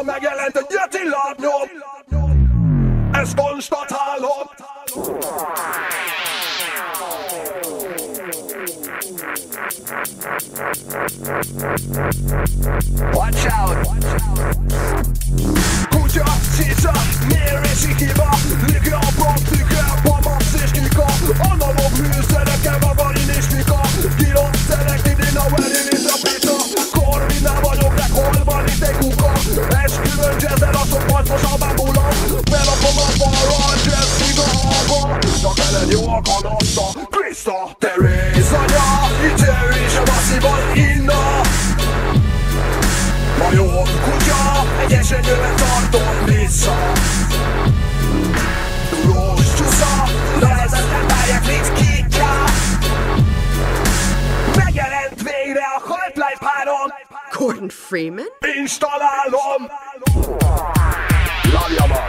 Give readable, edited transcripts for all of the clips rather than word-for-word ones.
Piacon megjelent egy Yeti lábnyom. Ezt konstatálom. Watch out! Kutya, cica, mérési hiba, liga, praktika, pamasz és kika, analóg műszerekkel vagarin és mika, kilom szelektív, én a wedding is a pizza, Corvinál vagyok, de holban itt egy kuka, esküvőn jazzel a szopatmos a bábulam, belakom a balra, a jazz higa-halba, csak eled jó a kanassa, Krista, Teréz anya, itt is a masszívan inna. A jó kutya, egy esenyőben tartom vissza. Dulós csúsza, lehetetlen bárják nincs kítja. Megjelent végre a Half-Life 3. Gordon Freeman? Installálom. Lábjában.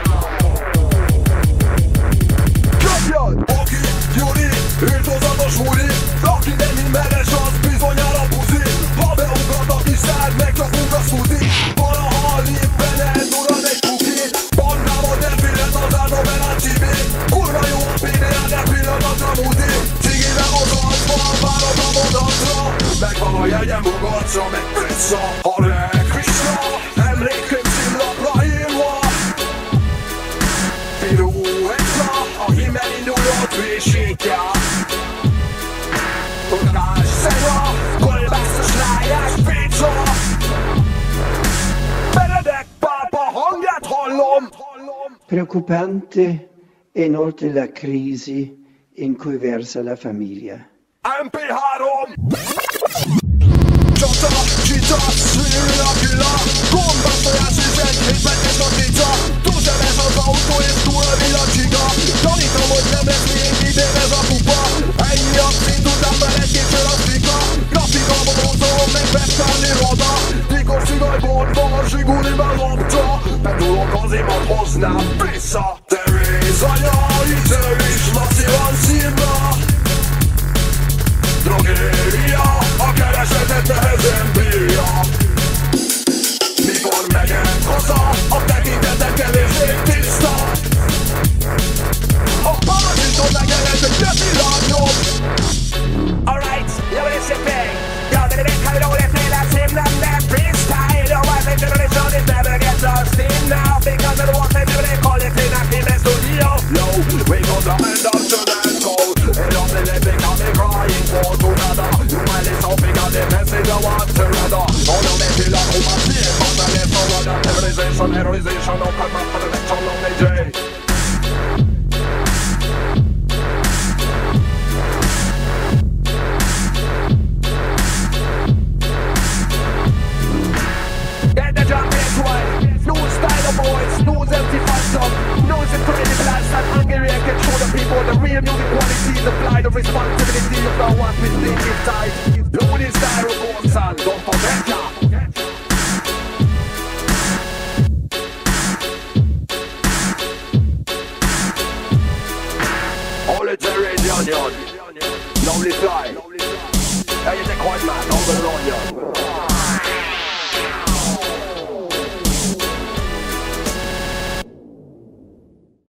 Köpjön! Oki, Juri, írtózatos húri. Aki nem immeres, az bizonyára buzi. Ha beugrat a kis szád, megcsapunk a szuzi. Valaha a lépben eldurad egy kuki. Bandába defiled az árnóben a cibé. Kurva jó a PDA, de pillanatra múdi. Cigivel az arcban, várod a monatra. Megvan a jegyem ugatsa, meg vissza. Hare Krishna, emlékkönyv címlapra írva. Pirú extra, a himmel indulott vésítja. Tudás szega, kolbászos rájás pizza. Benedek pápa hangját hallom. Preoccupante è inoltre la crisi in cui versa la famiglia. MP3 Csata, csita, szűrű a killa. Gombasztojás és egy hétben és a pizza. Túlzsebez az autó és túl a villacsiga. Tanítom, hogy nem lesz még idén ez a kupa. Ennyi a szint, után már egy-kétszer a fika. Grafika borzolom, meg vesztelni roda. Tikos szigajborba, a zsiguliban lopta. Bedulok az imat, hoznám vissza. Teréz anya, itt is Laci van színra. Drogéria, a keresetet nehezen bírja. Mikor megjelent haza, a tekintetek kevésbé tiszta. A parazsiton megjelent egy Yeti lábnyom. Alright, yo what is your thing? Yo, did it make how you only play that same number that freestyle? Yo, I think generation is never get lost in now. Because of the one thing they call it in a female studio. Yo, we got the end of the dance code. And on the living, I'll be crying for another. You might is hoping on the message I want to rather. All of them feel like my fear, but I live for other. Terrorization, don't come up for the next one lonely day. Get the jump this way. No style of boys, no empty phantom. No security blast and Hungary can show the people the real music quality. Apply the responsibility of the one we think is tight. Blow this styrofoam, son, don't forget ya. Holy Terrain, yon. Lovely fly. Hey, you take one man, over the onion.